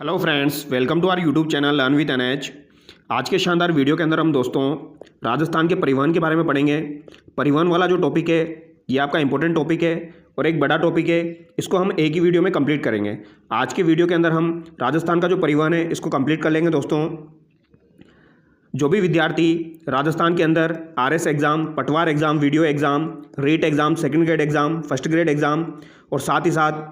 Hello friends, welcome to our YouTube channel learn with NH. आज के शानदार video के अंदर हम दोस्तों राजस्थान के परिवहन के बारे में पढ़ेंगे। परिवहन वाला जो टॉपिक है ये आपका इंपॉर्टेंट टॉपिक है और एक बड़ा टॉपिक है। इसको हम एक ही वीडियो में कंप्लीट करेंगे। आज के वीडियो के अंदर हम राजस्थान का जो परिवहन है इसको कंप्लीट कर लेंगे। दोस्तों जो भी विद्यार्थी राजस्थान के अंदर आरएस एग्ज़ाम, पटवार exam, video exam, rate exam, second grade exam, first grade exam और साथ ही साथ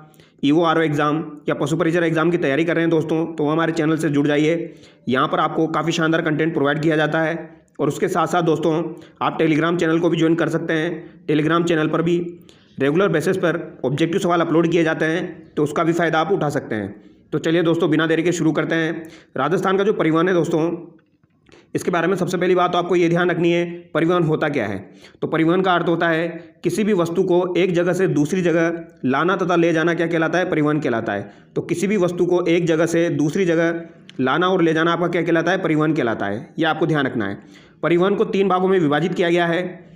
ईओआरओ एग्ज़ाम या पशु परिचर एग्ज़ाम की तैयारी कर रहे हैं दोस्तों, तो हमारे चैनल से जुड़ जाइए। यहाँ पर आपको काफ़ी शानदार कंटेंट प्रोवाइड किया जाता है और उसके साथ साथ दोस्तों आप टेलीग्राम चैनल को भी ज्वाइन कर सकते हैं। टेलीग्राम चैनल पर भी रेगुलर बेसिस पर ऑब्जेक्टिव सवाल अपलोड किए जाते हैं, तो उसका भी फ़ायदा आप उठा सकते हैं। तो चलिए दोस्तों बिना देरी के शुरू करते हैं। राजस्थान का जो परिवहन है दोस्तों, इसके बारे में सबसे पहली बात तो आपको ये ध्यान रखनी है, परिवहन होता क्या है। तो परिवहन का अर्थ होता है किसी भी वस्तु को एक जगह से दूसरी जगह लाना तथा ले जाना क्या कहलाता है, परिवहन कहलाता है। तो किसी भी वस्तु को एक जगह से दूसरी जगह लाना और ले जाना आपका क्या कहलाता है, परिवहन कहलाता है। ये आपको ध्यान रखना है। परिवहन को 3 भागों में विभाजित किया गया है,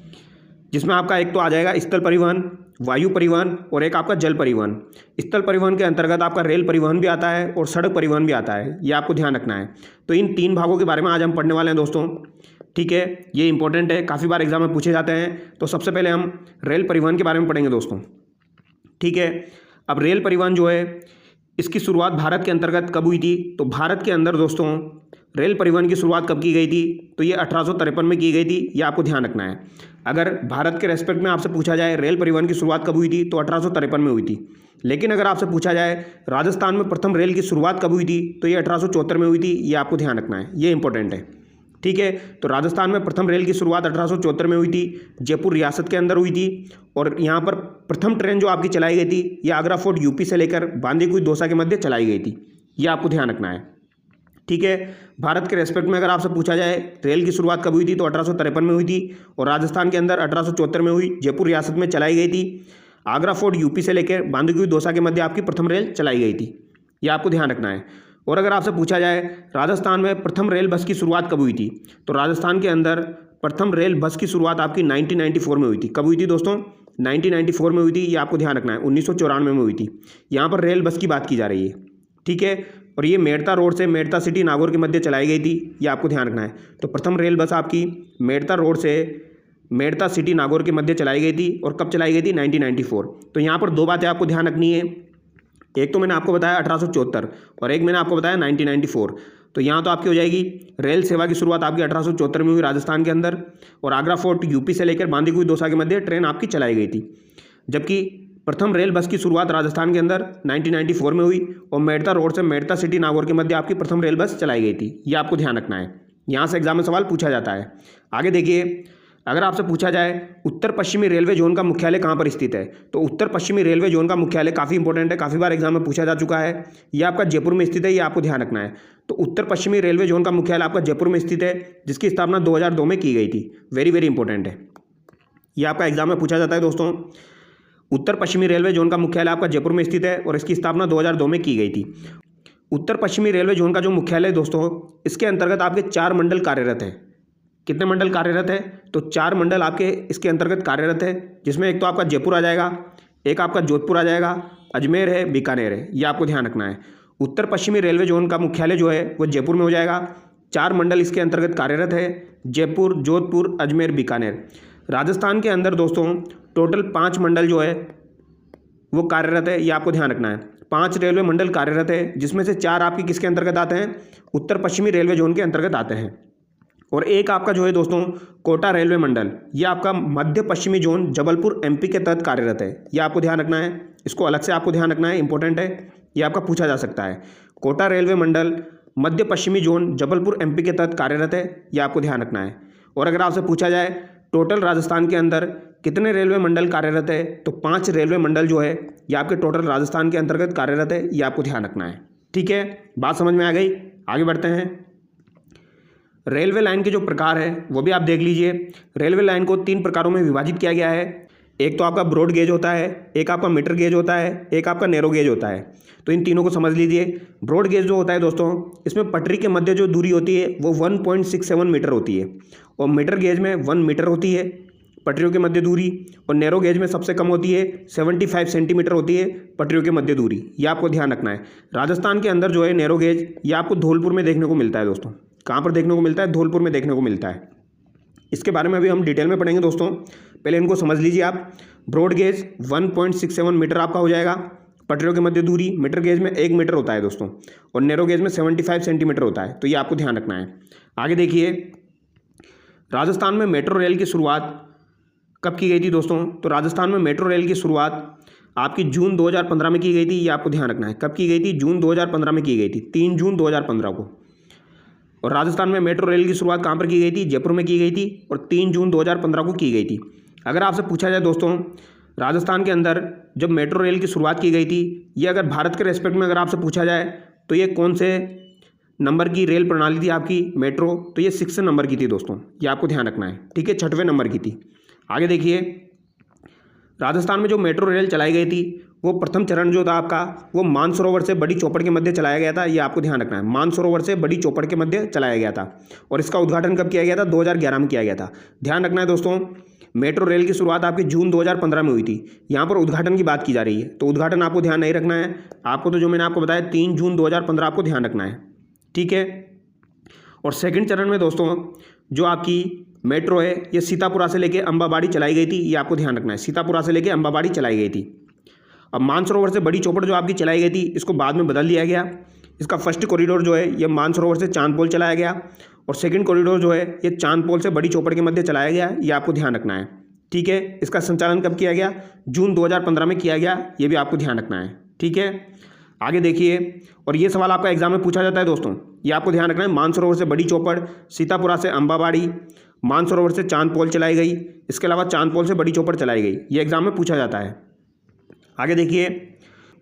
जिसमें आपका एक तो आ जाएगा स्थल परिवहन, वायु परिवहन और एक आपका जल परिवहन। स्थल परिवहन के अंतर्गत आपका रेल परिवहन भी आता है और सड़क परिवहन भी आता है। ये आपको ध्यान रखना है। तो इन 3 भागों के बारे में आज हम पढ़ने वाले हैं दोस्तों, ठीक है। ये इंपॉर्टेंट है, काफ़ी बार एग्जाम में पूछे जाते हैं। तो सबसे पहले हम रेल परिवहन के बारे में पढ़ेंगे दोस्तों, ठीक है। अब रेल परिवहन जो है इसकी शुरुआत भारत के अंतर्गत कब हुई थी? तो भारत के अंदर दोस्तों रेल परिवहन की शुरुआत कब की गई थी? तो ये 1853 में की गई थी। ये आपको ध्यान रखना है। अगर भारत के रेस्पेक्ट में आपसे पूछा जाए रेल परिवहन की शुरुआत कब हुई थी, तो 1853 में हुई थी। लेकिन अगर आपसे पूछा जाए राजस्थान में प्रथम रेल की शुरुआत कब हुई थी, तो ये 1874 में हुई थी। ये आपको ध्यान रखना है, ये इंपॉर्टेंट है, ठीक है। तो राजस्थान में प्रथम रेल की शुरुआत 1874 में हुई थी, जयपुर रियासत के अंदर हुई थी। और यहाँ पर प्रथम ट्रेन जो आपकी चलाई गई थी, ये आगरा फोर्ट यूपी से लेकर बांदीकुई दौसा के मध्य चलाई गई थी। ये आपको ध्यान रखना है, ठीक है। भारत के रेस्पेक्ट में अगर आपसे पूछा जाए रेल की शुरुआत कब हुई थी, तो 1853 में हुई थी और राजस्थान के अंदर 1874 में हुई, जयपुर रियासत में चलाई गई थी। आगरा फोर्ट यूपी से लेकर बांदीकुई दौसा के मध्य आपकी प्रथम रेल चलाई गई थी। ये आपको ध्यान रखना है। और अगर आपसे पूछा जाए राजस्थान में प्रथम रेल बस की शुरुआत कब हुई थी, तो राजस्थान के अंदर प्रथम रेल बस की शुरुआत आपकी 1994 में हुई थी। कब हुई थी दोस्तों? 1994 में हुई थी। ये आपको ध्यान रखना है। 1994 में हुई थी। यहाँ पर रेल बस की बात की जा रही है, ठीक है। और ये मेड़ता रोड से मेड़ता सिटी नागौर के मध्य चलाई गई थी। ये आपको ध्यान रखना है। तो प्रथम रेल बस आपकी मेड़ता रोड से मेड़ता सिटी नागौर के मध्य चलाई गई थी। और कब चलाई गई थी? 1994। तो यहाँ पर 2 बातें आपको ध्यान रखनी है। एक तो मैंने आपको बताया 1874 और एक मैंने आपको बताया 1994। तो यहाँ तो आपकी हो जाएगी रेल सेवा की शुरुआत आपकी 1874 में हुई राजस्थान के अंदर, और आगरा फोर्ट यूपी से लेकर बांदीकुई दौसा के मध्य ट्रेन आपकी चलाई गई थी। जबकि प्रथम रेल बस की शुरुआत राजस्थान के अंदर 1994 में हुई और मेड़ता रोड से मेड़ता सिटी नागौर के मध्य आपकी प्रथम रेल बस चलाई गई थी। ये आपको ध्यान रखना है। यहाँ से एग्जाम में सवाल पूछा जाता है। आगे देखिए, अगर आपसे पूछा जाए उत्तर पश्चिमी रेलवे जोन का मुख्यालय कहाँ पर स्थित है, तो उत्तर पश्चिमी रेलवे जोन का मुख्यालय काफ़ी इंपॉर्टेंट है, काफ़ी बार एग्जाम में पूछा जा चुका है। ये आपका जयपुर में स्थित है। ये आपको ध्यान रखना है। तो उत्तर पश्चिमी रेलवे जोन का मुख्यालय आपका जयपुर में स्थित है, जिसकी स्थापना 2002 में की गई थी। वेरी वेरी इंपॉर्टेंट है। ये आपका एग्जाम में पूछा जाता है दोस्तों। उत्तर पश्चिमी रेलवे जोन का मुख्यालय आपका जयपुर में स्थित है और इसकी स्थापना 2002 में की गई थी। उत्तर पश्चिमी रेलवे जोन का जो मुख्यालय दोस्तों, इसके अंतर्गत आपके 4 मंडल कार्यरत हैं। कितने मंडल कार्यरत है? तो 4 मंडल आपके इसके अंतर्गत कार्यरत है, जिसमें एक तो आपका जयपुर आ जाएगा, एक आपका जोधपुर आ जाएगा, अजमेर है, बीकानेर है। ये आपको ध्यान रखना है। उत्तर पश्चिमी रेलवे जोन का मुख्यालय जो है वो जयपुर में हो जाएगा। 4 मंडल इसके अंतर्गत कार्यरत है, जयपुर, जोधपुर, अजमेर, बीकानेर। राजस्थान के अंदर दोस्तों टोटल 5 मंडल जो है वो कार्यरत है। ये आपको ध्यान रखना है। 5 रेलवे मंडल कार्यरत है, जिसमें से 4 आपके किसके अंतर्गत आते हैं? उत्तर पश्चिमी रेलवे जोन के अंतर्गत आते हैं। और एक आपका जो है दोस्तों कोटा रेलवे मंडल, ये आपका मध्य पश्चिमी जोन जबलपुर एमपी के तहत कार्यरत है। ये आपको ध्यान रखना है। इसको अलग से आपको ध्यान रखना है, इंपॉर्टेंट है। ये आपका पूछा जा सकता है। कोटा रेलवे मंडल मध्य पश्चिमी जोन जबलपुर एमपी के तहत कार्यरत है। ये आपको ध्यान रखना है। और अगर आपसे पूछा जाए टोटल राजस्थान के अंदर कितने रेलवे मंडल कार्यरत है, तो 5 रेलवे मंडल जो है ये आपके टोटल राजस्थान के अंतर्गत कार्यरत है। ये आपको ध्यान रखना है, ठीक है। बात समझ में आ गई? आगे बढ़ते हैं। रेलवे लाइन के जो प्रकार है वो भी आप देख लीजिए। रेलवे लाइन को 3 प्रकारों में विभाजित किया गया है। एक तो आपका ब्रॉड गेज होता है, एक आपका मीटर गेज होता है, एक आपका नैरो गेज होता है। तो इन तीनों को समझ लीजिए। ब्रॉड गेज जो होता है दोस्तों, इसमें पटरी के मध्य जो दूरी होती है वो 1.67 मीटर होती है और मीटर गेज में 1 मीटर होती है। पटरियों के मध्य दूरी, और नैरो गेज में सबसे कम होती है 75 सेंटीमीटर होती है पटरियों के मध्य दूरी। ये आपको ध्यान रखना है। राजस्थान के अंदर जो है नैरो गेज ये आपको धौलपुर में देखने को मिलता है दोस्तों। कहाँ पर देखने को मिलता है? धौलपुर में देखने को मिलता है। इसके बारे में अभी हम डिटेल में पढ़ेंगे दोस्तों, पहले इनको समझ लीजिए आप। ब्रॉड गेज 1.67 मीटर आपका हो जाएगा पटरियों के मध्य दूरी। मीटर गेज में 1 मीटर होता है दोस्तों, और नैरो गेज में 75 सेंटीमीटर होता है। तो ये आपको ध्यान रखना है। आगे देखिए, राजस्थान में मेट्रो रेल की शुरुआत कब की गई थी दोस्तों? तो राजस्थान में मेट्रो रेल की शुरुआत आपकी जून 2015 में की गई थी। ये आपको ध्यान रखना है। कब की गई थी? जून 2015 में की गई थी, 3 जून 2015 को। और राजस्थान में मेट्रो रेल की शुरुआत कहाँ पर की गई थी? जयपुर में की गई थी, और 3 जून 2015 को की गई थी। अगर आपसे पूछा जाए दोस्तों, राजस्थान के अंदर जब मेट्रो रेल की शुरुआत की गई थी, ये अगर भारत के रेस्पेक्ट में अगर आपसे पूछा जाए तो ये कौन से नंबर की रेल प्रणाली थी आपकी मेट्रो? तो ये 6 नंबर की थी दोस्तों। ये आपको ध्यान रखना है, ठीक है, 6वें नंबर की थी। आगे देखिए, राजस्थान में जो मेट्रो रेल चलाई गई थी वो प्रथम चरण जो था आपका वो मानसरोवर से बड़ी चौपड़ के मध्य चलाया गया था। ये आपको ध्यान रखना है, मानसरोवर से बड़ी चौपड़ के मध्य चलाया गया था। और इसका उद्घाटन कब किया गया था? 2011 में किया गया था। ध्यान रखना है दोस्तों, मेट्रो रेल की शुरुआत आपकी जून 2015 में हुई थी। यहाँ पर उद्घाटन की बात की जा रही है, तो उद्घाटन आपको ध्यान नहीं रखना है। आपको तो जो मैंने आपको बताया 3 जून 2015 आपको ध्यान रखना है, ठीक है। और सेकंड चरण में दोस्तों जो आपकी मेट्रो है ये सीतापुरा से लेके अंबाबाड़ी चलाई गई थी। ये आपको ध्यान रखना है, सीतापुरा से लेके अंबाबाड़ी चलाई गई थी। अब मानसरोवर से बड़ी चौपड़ जो आपकी चलाई गई थी इसको बाद में बदल दिया गया। इसका फर्स्ट कॉरिडोर जो है ये मानसरोवर से चांदपोल चलाया गया, और सेकंड कॉरिडोर जो है ये चांदपोल से बड़ी चौपड़ के मध्य चलाया गया। ये आपको ध्यान रखना है, ठीक है। इसका संचालन कब किया गया? जून 2015 में किया गया। ये भी आपको ध्यान रखना है, ठीक है। आगे देखिए, और ये सवाल आपका एग्जाम में पूछा जाता है दोस्तों, ये आपको ध्यान रखना है। मानसरोवर से बड़ी चौपड़, सीतापुरा से अंबाबाड़ी, मानसरोवर से चांदपोल चलाई गई, इसके अलावा चांदपोल से बड़ी चौपड़ चलाई गई। ये एग्जाम में पूछा जाता है। आगे देखिए,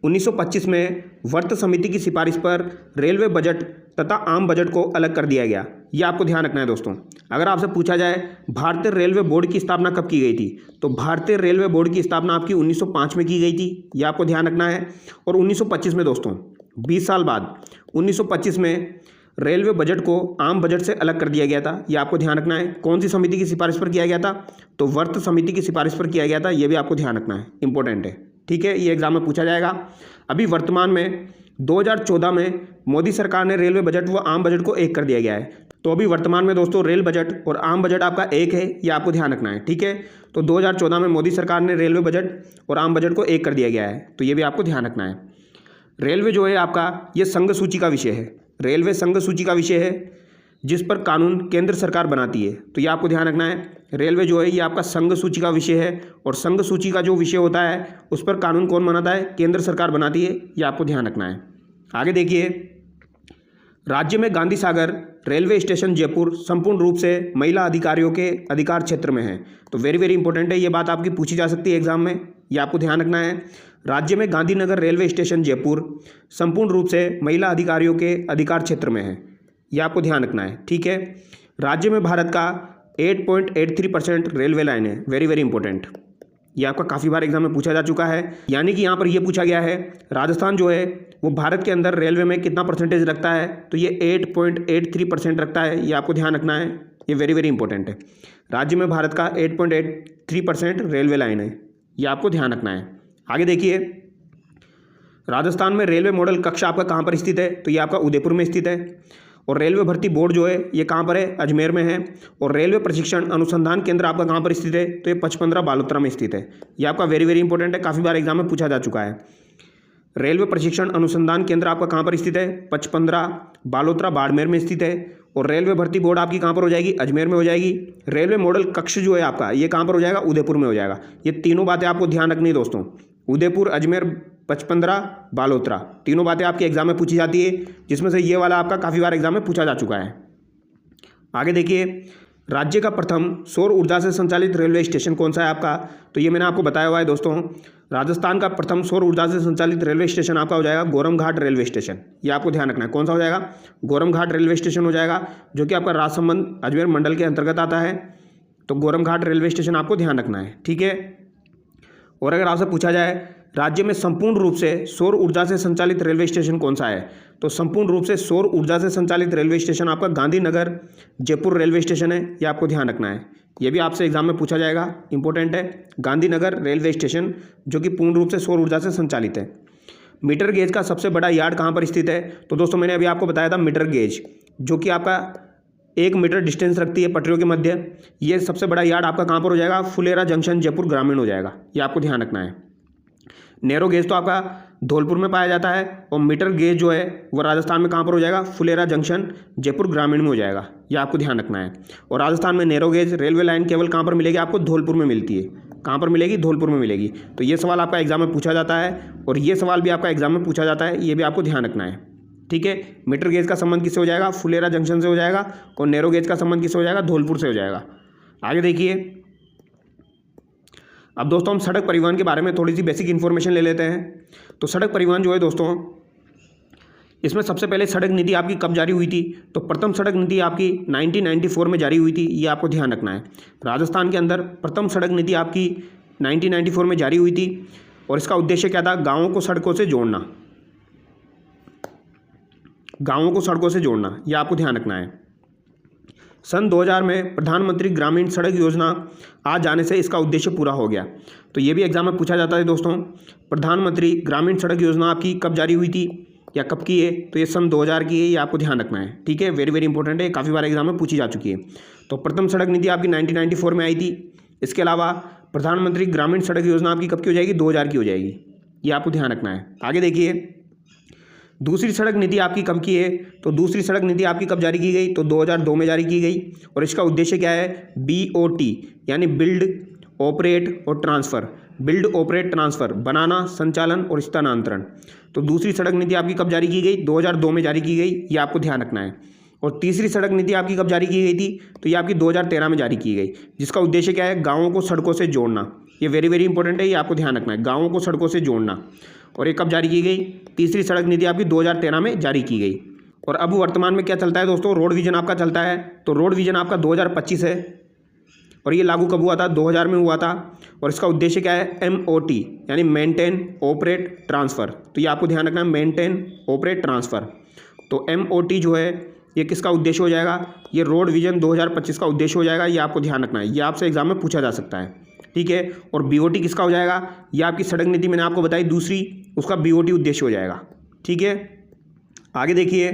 1925 में वर्त समिति की सिफारिश पर रेलवे बजट तथा आम बजट को अलग कर दिया गया। ये आपको ध्यान रखना है दोस्तों। अगर आपसे पूछा जाए भारतीय रेलवे बोर्ड की स्थापना कब की गई थी, तो भारतीय रेलवे बोर्ड की स्थापना आपकी 1905 में की गई थी। ये आपको ध्यान रखना है। और 1925 में दोस्तों 20 साल बाद 1925 में रेलवे बजट को आम बजट से अलग कर दिया गया था। ये आपको ध्यान रखना है। कौन सी समिति की सिफारिश पर किया गया था? तो वर्त समिति की सिफारिश पर किया गया था। ये भी आपको ध्यान रखना है, इंपॉर्टेंट है, ठीक है। ये एग्जाम में पूछा जाएगा। अभी वर्तमान में 2014 में मोदी सरकार ने रेलवे बजट व आम बजट को एक कर दिया गया है। तो अभी वर्तमान में दोस्तों रेल बजट और आम बजट आपका एक है। ये आपको ध्यान रखना है, ठीक है। तो 2014 में मोदी सरकार ने रेलवे बजट और आम बजट को एक कर दिया गया है। तो ये भी आपको ध्यान रखना है। रेलवे जो है आपका ये संघ सूची का विषय है। रेलवे संघ सूची का विषय है जिस पर कानून केंद्र सरकार बनाती है। तो ये आपको ध्यान रखना है। रेलवे जो है ये आपका संघ सूची का विषय है, और संघ सूची का जो विषय होता है उस पर कानून कौन बनाता है? केंद्र सरकार बनाती है। ये आपको ध्यान रखना है। आगे देखिए, राज्य में गांधी सागर रेलवे स्टेशन जयपुर संपूर्ण रूप से महिला अधिकारियों के अधिकार क्षेत्र में है। तो वेरी वेरी इंपॉर्टेंट है, ये बात आपकी पूछी जा सकती है एग्जाम में। ये आपको ध्यान रखना है। राज्य में गांधीनगर रेलवे स्टेशन जयपुर संपूर्ण रूप से महिला अधिकारियों के अधिकार क्षेत्र में है। ये आपको ध्यान रखना है, ठीक है। राज्य में भारत का 8.83% रेलवे लाइन है। वेरी वेरी इंपॉर्टेंट, ये आपका काफ़ी बार एग्जाम में पूछा जा चुका है। यानी कि यहाँ पर ये पूछा गया है राजस्थान जो है वो भारत के अंदर रेलवे में कितना परसेंटेज रखता है, तो ये 8.83% रखता है। ये आपको ध्यान रखना है, ये वेरी वेरी इंपॉर्टेंट है। राज्य में भारत का 8.83% रेलवे लाइन है। ये आपको ध्यान रखना है। आगे देखिए, राजस्थान में रेलवे मॉडल कक्ष आपका कहाँ पर स्थित है? तो ये आपका उदयपुर में स्थित है। और रेलवे भर्ती बोर्ड जो है ये कहाँ पर है? अजमेर में है। और रेलवे प्रशिक्षण अनुसंधान केंद्र आपका कहाँ पर स्थित है? तो ये 55 बालोतरा में स्थित है। ये आपका वेरी वेरी इंपॉर्टेंट है, काफ़ी बार एग्जाम में पूछा जा चुका है। रेलवे प्रशिक्षण अनुसंधान केंद्र आपका कहाँ पर स्थित है? 55 बालोतरा बाड़मेर में स्थित है। और रेलवे भर्ती बोर्ड आपकी कहाँ पर हो जाएगी? अजमेर में हो जाएगी। रेलवे मॉडल कक्ष जो है आपका ये कहाँ पर हो जाएगा? उदयपुर में हो जाएगा। ये तीनों बातें आपको ध्यान रखनी है दोस्तों। उदयपुर, अजमेर, 55 बालोतरा, तीनों बातें आपके एग्जाम में पूछी जाती है, जिसमें से ये वाला आपका काफ़ी बार एग्जाम में पूछा जा चुका है। आगे देखिए, राज्य का प्रथम सौर ऊर्जा से संचालित रेलवे स्टेशन कौन सा है आपका? तो ये मैंने आपको बताया हुआ है दोस्तों। राजस्थान का प्रथम सौर ऊर्जा से संचालित रेलवे स्टेशन आपका हो जाएगा गोरम घाट रेलवे स्टेशन। ये आपको ध्यान रखना है। कौन सा हो जाएगा? गोरम घाट रेलवे स्टेशन हो जाएगा, जो कि आपका राजसमंद अजमेर मंडल के अंतर्गत आता है। तो गोरम घाट रेलवे स्टेशन आपको ध्यान रखना है, ठीक है। और अगर आपसे पूछा जाए राज्य में संपूर्ण रूप से सौर ऊर्जा से संचालित रेलवे स्टेशन कौन सा है? तो संपूर्ण रूप से सौर ऊर्जा से संचालित रेलवे स्टेशन आपका गांधीनगर जयपुर रेलवे स्टेशन है, ये आपको ध्यान रखना है। ये भी आपसे एग्जाम में पूछा जाएगा, इंपॉर्टेंट है। गांधीनगर रेलवे स्टेशन जो कि पूर्ण रूप से सौर ऊर्जा से संचालित है। मीटर गेज का सबसे बड़ा यार्ड कहाँ पर स्थित है? तो दोस्तों मैंने अभी आपको बताया था मीटर गेज जो कि आपका 1 मीटर डिस्टेंस रखती है पटरियों के मध्य। ये सबसे बड़ा यार्ड आपका कहाँ पर हो जाएगा? फुलेरा जंक्शन जयपुर ग्रामीण हो जाएगा, ये आपको ध्यान रखना है। नैरो गेज तो आपका धौलपुर में पाया जाता है और मीटर गेज जो है वो राजस्थान में कहाँ पर हो जाएगा? फुलेरा जंक्शन जयपुर ग्रामीण में हो जाएगा, ये आपको ध्यान रखना है। और राजस्थान में नैरो गेज रेलवे लाइन केवल कहाँ पर मिलेगी? आपको धौलपुर में मिलती है। कहाँ पर मिलेगी? धौलपुर में मिलेगी। तो ये सवाल आपका एग्जाम में पूछा जाता है और ये सवाल भी आपका एग्जाम में पूछा जाता है, ये भी आपको ध्यान रखना है, ठीक है। मीटर गेज का संबंध किससे हो जाएगा? फुलेरा जंक्शन से हो जाएगा। और नैरो गेज का संबंध किससे हो जाएगा? धौलपुर से हो जाएगा। आगे देखिए, अब दोस्तों हम सड़क परिवहन के बारे में थोड़ी सी बेसिक इन्फॉर्मेशन ले लेते हैं। तो सड़क परिवहन जो है दोस्तों, इसमें सबसे पहले सड़क नीति आपकी कब जारी हुई थी? तो प्रथम सड़क नीति आपकी 1994 में जारी हुई थी, ये आपको ध्यान रखना है। राजस्थान के अंदर प्रथम सड़क नीति आपकी 1994 में जारी हुई थी और इसका उद्देश्य क्या था? गाँवों को सड़कों से जोड़ना, गाँवों को सड़कों से जोड़ना, यह आपको ध्यान रखना है। सन 2000 में प्रधानमंत्री ग्रामीण सड़क योजना आ जाने से इसका उद्देश्य पूरा हो गया। तो ये भी एग्जाम में पूछा जाता है दोस्तों, प्रधानमंत्री ग्रामीण सड़क योजना आपकी कब जारी हुई थी या कब की है? तो ये सन 2000 की है, ये आपको ध्यान रखना है, ठीक है। वेरी वेरी इंपॉर्टेंट है, काफ़ी बार एग्जाम में पूछी जा चुकी है। तो प्रथम सड़क नीति आपकी 1994 में आई थी। इसके अलावा प्रधानमंत्री ग्रामीण सड़क योजना आपकी कब की हो जाएगी? 2000 की हो जाएगी, ये आपको ध्यान रखना है। आगे देखिए, दूसरी सड़क नीति आपकी कब की है? तो दूसरी सड़क नीति आपकी कब जारी की गई? तो 2002 में जारी की गई और इसका उद्देश्य क्या है? BOT यानी बिल्ड ऑपरेट और ट्रांसफ़र, बिल्ड ऑपरेट ट्रांसफ़र, बनाना, संचालन और स्थानांतरण। तो दूसरी सड़क नीति आपकी कब जारी की गई? 2002 में जारी की गई, ये आपको ध्यान रखना है। और तीसरी सड़क नीति आपकी कब जारी की गई थी? तो ये आपकी 2013 में जारी की गई, जिसका उद्देश्य क्या है? गाँवों को सड़कों से जोड़ना। ये वेरी वेरी इंपॉर्टेंट है, ये आपको ध्यान रखना है, गाँवों को सड़कों से जोड़ना। और ये कब जारी की गई? तीसरी सड़क नीति आपकी 2013 में जारी की गई। और अब वर्तमान में क्या चलता है दोस्तों? रोड विजन आपका चलता है। तो रोड विजन आपका 2025 है और ये लागू कब हुआ था? 2000 में हुआ था। और इसका उद्देश्य क्या है? MOT यानी मेंटेन ऑपरेट ट्रांसफ़र। तो ये आपको ध्यान रखना है, मेंटेन ऑपरेट ट्रांसफ़र। तो MOT जो है ये किसका उद्देश्य हो जाएगा? ये रोड विजन 2025 का उद्देश्य हो जाएगा, ये आपको ध्यान रखना है, ये आपसे एग्जाम में पूछा जा सकता है, ठीक है। और BOT किसका हो जाएगा? ये आपकी सड़क नीति मैंने आपको बताई दूसरी, उसका BOT उद्देश्य हो जाएगा, ठीक है। आगे देखिए,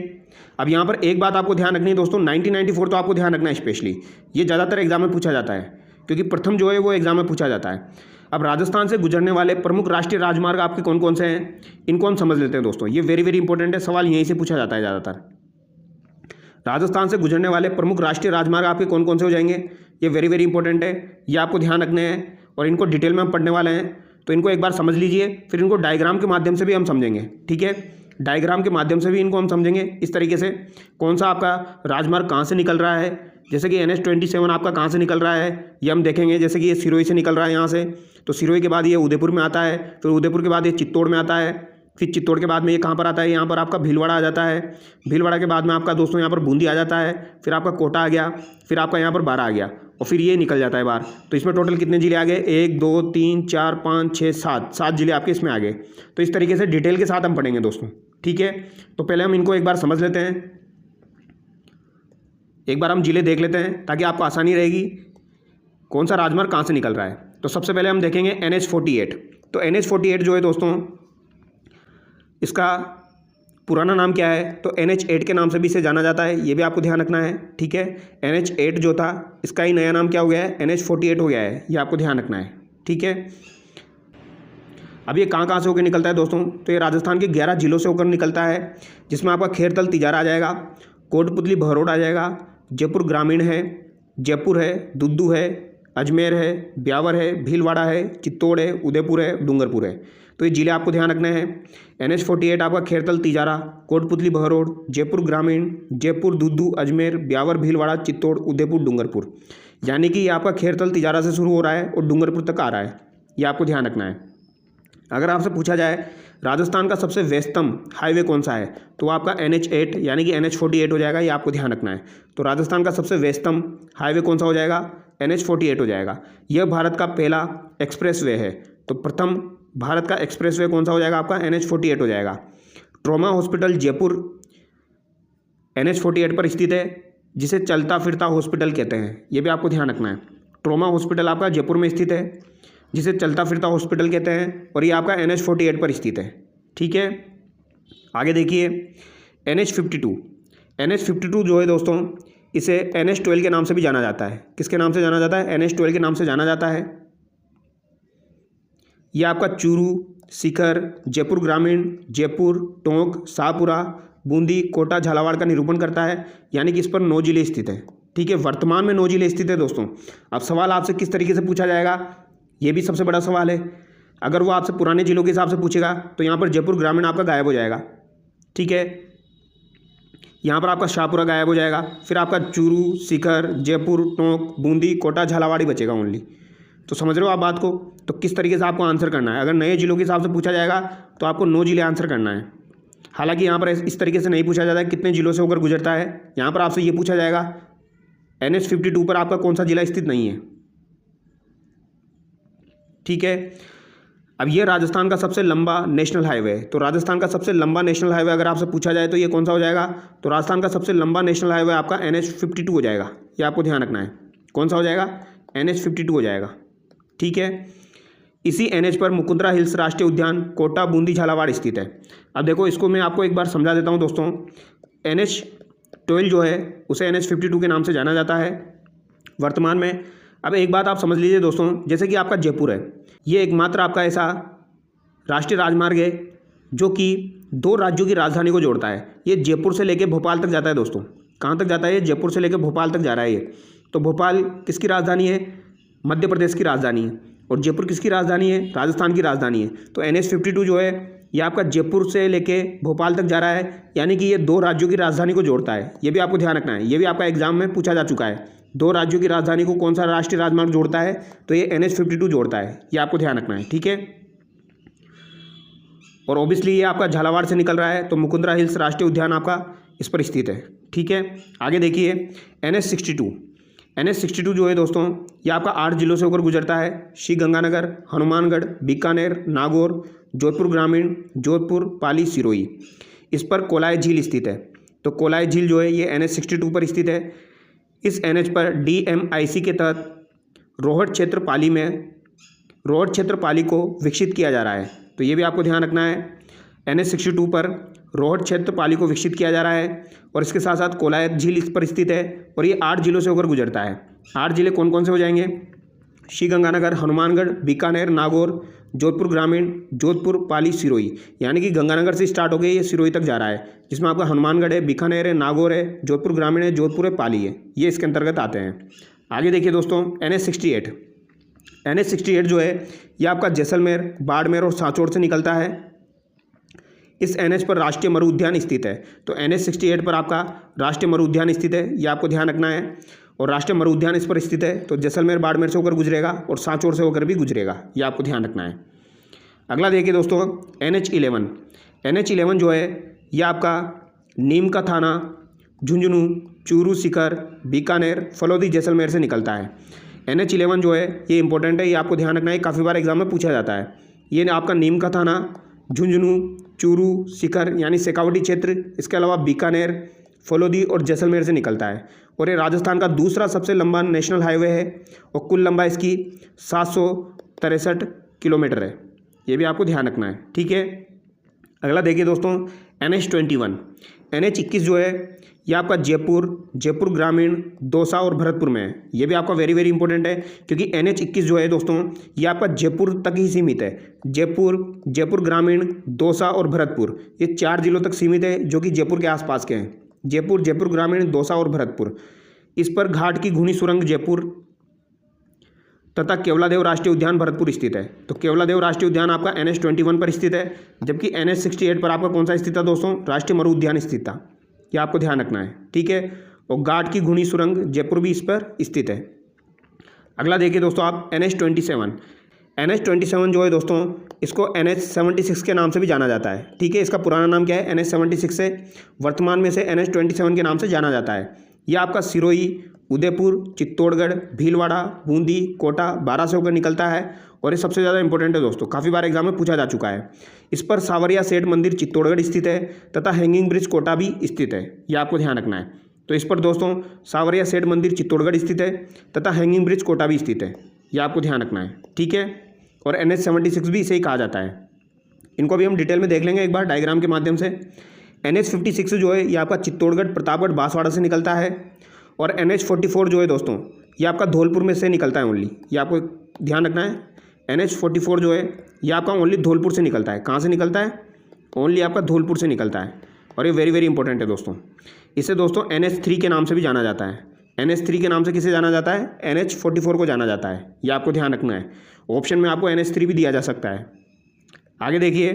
अब यहाँ पर एक बात आपको ध्यान रखनी है दोस्तों, 1994 तो आपको ध्यान रखना है स्पेशली, ये ज़्यादातर एग्जाम में पूछा जाता है क्योंकि प्रथम जो है वो एग्जाम में पूछा जाता है। अब राजस्थान से गुजरने वाले प्रमुख राष्ट्रीय राजमार्ग आपके कौन कौन से हैं, इनको हम समझ लेते हैं दोस्तों। ये वेरी वेरी इंपॉर्टेंट है, सवाल यहीं से पूछा जाता है ज़्यादातर। राजस्थान से गुजरने वाले प्रमुख राष्ट्रीय राजमार्ग आपके कौन कौन से हो जाएंगे? ये वेरी वेरी इंपॉर्टेंट है, ये आपको ध्यान रखने हैं और इनको डिटेल में हम पढ़ने वाले हैं। तो इनको एक बार समझ लीजिए, फिर इनको डायग्राम के माध्यम से भी हम समझेंगे, ठीक है। डायग्राम के माध्यम से भी इनको हम समझेंगे इस तरीके से, कौन सा आपका राजमार्ग कहाँ से निकल रहा है। जैसे कि NH-27 आपका कहाँ से निकल रहा है ये हम देखेंगे। जैसे कि ये सिरोही से निकल रहा है यहाँ से, तो सिरोही के बाद ये उदयपुर में आता है, फिर उदयपुर के बाद ये चित्तौड़ में आता है, फिर चित्तौड़ के बाद में ये कहाँ पर आता है? यहाँ पर आपका भीलवाड़ा आ जाता है। भीलवाड़ा के बाद में आपका दोस्तों यहाँ पर बूंदी आ जाता है, फिर आपका कोटा आ गया, फिर आपका यहाँ पर बारा आ गया और फिर ये निकल जाता है बाहर। तो इसमें टोटल कितने जिले आ गए? 1 2 3 4 5 6 7 जिले आपके इसमें आ गए। तो इस तरीके से डिटेल के साथ हम पढ़ेंगे दोस्तों, ठीक है। तो पहले हम इनको एक बार समझ लेते हैं, एक बार हम जिले देख लेते हैं ताकि आपको आसानी रहेगी कौन सा राजमार्ग कहाँ से निकल रहा है। तो सबसे पहले हम देखेंगे NH-48। तो NH-48 जो है दोस्तों, इसका पुराना नाम क्या है? तो NH-8 के नाम से भी इसे जाना जाता है, ये भी आपको ध्यान रखना है, ठीक है। NH-8 जो था इसका ही नया नाम क्या हो गया है? NH-48 हो गया है, ये आपको ध्यान रखना है, ठीक है। अब ये कहाँ से होकर निकलता है दोस्तों? तो ये राजस्थान के 11 जिलों से होकर निकलता है, जिसमें आपका खेरतल तिजारा आ जाएगा, कोटपुतली भरौड आ जाएगा, जयपुर ग्रामीण है, जयपुर है, दुद्दू है, अजमेर है, ब्यावर है, भीलवाड़ा है, चित्तौड़ है, उदयपुर है, डूंगरपुर है। तो ये जिले आपको ध्यान रखने हैं। NH-48 आपका खेरतल तिजारा, कोटपुतली भरौड, जयपुर ग्रामीण, जयपुर, दुद्दू, अजमेर, ब्यावर, भीलवाड़ा, चित्तौड़, उदयपुर, डूंगरपुर। यानी कि ये आपका खेरतल तिजारा से शुरू हो रहा है और डूंगरपुर तक आ रहा है, ये आपको ध्यान रखना है। अगर आपसे पूछा जाए राजस्थान का सबसे व्यस्तम हाईवे कौन सा है, तो आपका NH-8 यानी कि NH-48 हो जाएगा, ये आपको ध्यान रखना है। तो राजस्थान का सबसे व्यस्तम हाईवे कौन सा हो जाएगा? NH-48 हो जाएगा। यह भारत का पहला एक्सप्रेस वे है। तो प्रथम भारत का एक्सप्रेसवे कौन सा हो जाएगा आपका, NH-48 हो जाएगा। ट्रॉमा हॉस्पिटल जयपुर NH-48 पर स्थित है, जिसे चलता फिरता हॉस्पिटल कहते हैं। ये भी आपको ध्यान रखना है। ट्रॉमा हॉस्पिटल आपका जयपुर में स्थित है, जिसे चलता फिरता हॉस्पिटल कहते हैं, और ये आपका NH-48 पर स्थित है। ठीक है, आगे देखिए NH-52 जो है दोस्तों, इसे NH-12 के नाम से भी जाना जाता है। किसके नाम से जाना जाता है, NH-12 के नाम से जाना जाता है। यह आपका चूरू, सीकर, जयपुर ग्रामीण, जयपुर, टोंक, शाहपुरा, बूंदी, कोटा, झालावाड़ का निरूपण करता है, यानी कि इस पर 9 जिले स्थित हैं। ठीक है, वर्तमान में 9 जिले स्थित है दोस्तों। अब सवाल आपसे किस तरीके से पूछा जाएगा, ये भी सबसे बड़ा सवाल है। अगर वो आपसे पुराने जिलों के हिसाब से पूछेगा तो यहाँ पर जयपुर ग्रामीण आपका गायब हो जाएगा। ठीक है, यहाँ पर आपका शाहपुरा गायब हो जाएगा, फिर आपका चूरू, सीकर, जयपुर, टोंक, बूंदी, कोटा, झालावाड़ ही बचेगा ओनली। तो समझ रहे हो आप बात को। तो किस तरीके से आपको आंसर करना है, अगर नए जिलों के हिसाब से पूछा जाएगा तो आपको 9 जिले आंसर करना है। हालांकि यहाँ पर इस तरीके से नहीं पूछा जाता है कितने जिलों से होकर गुजरता है, यहाँ पर आपसे ये पूछा जाएगा NH-52 पर आपका कौन सा जिला स्थित नहीं है। ठीक है, अब ये राजस्थान का सबसे लंबा नेशनल हाईवे है। तो राजस्थान का सबसे लंबा नेशनल हाईवे अगर आपसे पूछा जाए तो ये कौन सा हो जाएगा, तो राजस्थान का सबसे लंबा नेशनल हाईवे आपका NH-52 हो जाएगा। ये आपको ध्यान रखना है, कौन सा हो जाएगा, NH-52 हो जाएगा। ठीक है, इसी NH पर मुकुंदरा हिल्स राष्ट्रीय उद्यान कोटा, बूंदी, झालावाड़ स्थित है। अब देखो, इसको मैं आपको एक बार समझा देता हूँ दोस्तों। NH-12 जो है उसे NH-52 के नाम से जाना जाता है वर्तमान में। अब एक बात आप समझ लीजिए दोस्तों, जैसे कि आपका जयपुर है, ये एकमात्र आपका ऐसा राष्ट्रीय राजमार्ग है जो कि 2 राज्यों की राजधानी को जोड़ता है। ये जयपुर से लेकर भोपाल तक जाता है दोस्तों। कहाँ तक जाता है, ये जयपुर से लेकर भोपाल तक जा रहा है ये। तो भोपाल किसकी राजधानी है, मध्य प्रदेश की राजधानी है, और जयपुर किसकी राजधानी है, राजस्थान की राजधानी है। तो NH-52 जो है ये आपका जयपुर से लेके भोपाल तक जा रहा है, यानी कि ये 2 राज्यों की राजधानी को जोड़ता है। ये भी आपको ध्यान रखना है, ये भी आपका एग्जाम में पूछा जा चुका है। 2 राज्यों की राजधानी को कौन सा राष्ट्रीय राजमार्ग जोड़ता है, तो ये NH-52 जोड़ता है। ये आपको ध्यान रखना है। ठीक है, और ऑब्वियसली ये आपका झालावाड़ से निकल रहा है, तो मुकुंदरा हिल्स राष्ट्रीय उद्यान आपका इस पर स्थित है। ठीक है, आगे देखिए NH-62 जो है दोस्तों, ये आपका 8 जिलों से होकर गुजरता है। श्रीगंगानगर, हनुमानगढ़, बीकानेर, नागौर, जोधपुर ग्रामीण, जोधपुर, पाली, सिरोही। इस पर कोलाय झील स्थित है। तो कोलाय झील जो है ये NH-62 पर स्थित है। इस NH पर DMIC के तहत रोहट क्षेत्र पाली को विकसित किया जा रहा है। तो ये भी आपको ध्यान रखना है, NH-62 पर रोहट क्षेत्र पाली को विकसित किया जा रहा है, और इसके साथ साथ कोलाय झील इस पर स्थित है, और ये 8 जिलों से होकर गुजरता है। 8 जिले कौन कौन से हो जाएंगे, श्रीगंगानगर, हनुमानगढ़, बीकानेर, नागौर, जोधपुर ग्रामीण, जोधपुर, पाली, सिरोही। यानी कि गंगानगर से स्टार्ट हो गई, ये सिरोही तक जा रहा है, जिसमें आपका हनुमानगढ़ है, बीकानेर है, नागौर है, जोधपुर ग्रामीण है, जोधपुर है, पाली है। ये इसके अंतर्गत आते हैं। आगे देखिए दोस्तों NH-68 जो है ये आपका जैसलमेर, बाड़मेर और सांचौर से निकलता है। इस NH पर राष्ट्रीय मरु उद्यान स्थित है। तो NH-68 पर आपका राष्ट्रीय मरु उद्यान स्थित है, ये आपको ध्यान रखना है। और राष्ट्रीय मरु उद्यान इस पर स्थित है, तो जैसलमेर बाड़मेर से होकर गुजरेगा और सांचौर से होकर भी गुजरेगा, ये आपको ध्यान रखना है। अगला देखिए दोस्तों NH-11 जो है ये आपका नीम का थाना, झुंझुनू, चूरू, सीकर, बीकानेर, फलोदी, जैसलमेर से निकलता है। NH-11 जो है ये इंपॉर्टेंट है, ये आपको ध्यान रखना है, काफ़ी बार एग्जाम में पूछा जाता है। ये आपका नीम का थाना, झुंझुनू, चूरू, सीकर यानी शेखावटी क्षेत्र, इसके अलावा बीकानेर, फलोदी और जैसलमेर से निकलता है। और ये राजस्थान का दूसरा सबसे लंबा नेशनल हाईवे है, और कुल लंबाई इसकी 763 किलोमीटर है। ये भी आपको ध्यान रखना है। ठीक है, अगला देखिए दोस्तों NH-21 जो है ये आपका जयपुर ग्रामीण, दौसा और भरतपुर में है। ये भी आपका वेरी वेरी इंपॉर्टेंट है, क्योंकि NH-21 जो है दोस्तों ये आपका जयपुर तक ही सीमित है। जयपुर ग्रामीण, दौसा और भरतपुर, ये 4 जिलों तक सीमित है, जो कि जयपुर के आसपास के हैं। जयपुर ग्रामीण, दौसा और भरतपुर। इस पर घाट की घूनी सुरंग जयपुर तथा केवलादेव राष्ट्रीय उद्यान भरतपुर स्थित है। तो केवलादेव राष्ट्रीय उद्यान आपका NH-21 पर स्थित है, जबकि NH-68 पर आपका कौन सा स्थित था दोस्तों, राष्ट्रीय मरु उद्यान स्थित था। ये आपको ध्यान रखना है। ठीक है, और घाट की घूनी सुरंग जयपुर भी इस पर स्थित है। अगला देखिए दोस्तों आप NH-27 जो है दोस्तों इसको NH-76 के नाम से भी जाना जाता है। ठीक है, इसका पुराना नाम क्या है, NH-76 है, वर्तमान में से NH-27 के नाम से जाना जाता है। यह आपका सिरोही, उदयपुर, चित्तौड़गढ़, भीलवाड़ा, बूंदी, कोटा, बारा से होकर निकलता है, और ये सबसे ज़्यादा इंपॉर्टेंट है दोस्तों, काफ़ी बार एग्जाम में पूछा जा चुका है। इस पर सावरिया सेठ मंदिर चित्तौड़गढ़ स्थित है तथा हैंगिंग ब्रिज कोटा भी स्थित है, ये आपको ध्यान रखना है। तो इस पर दोस्तों सावरिया सेठ मंदिर चित्तौड़गढ़ स्थित है तथा हैंगिंग ब्रिज कोटा भी स्थित है, ये आपको ध्यान रखना है, ठीक है। और NH-76 भी इसे ही कहा जाता है। इनको भी हम डिटेल में देख लेंगे एक बार डायग्राम के माध्यम से। NH-56 जो है ये आपका चित्तौड़गढ़, प्रतापगढ़, बांसवाड़ा से निकलता है। और NH-44 जो है दोस्तों ये आपका धौलपुर में से निकलता है ओनली, ये आपको ध्यान रखना है। NH-44 जो है ये आपका ओनली धौलपुर से निकलता है। कहाँ से निकलता है? ओनली आपका धौलपुर से निकलता है। और ये वेरी वेरी इंपॉर्टेंट है दोस्तों। इसे दोस्तों NH-3 के नाम से भी जाना जाता है। NH-3 के नाम से किसे जाना जाता है? NH-44 को जाना जाता है, ये आपको ध्यान रखना है। ऑप्शन में आपको NH-3 भी दिया जा सकता है। आगे देखिए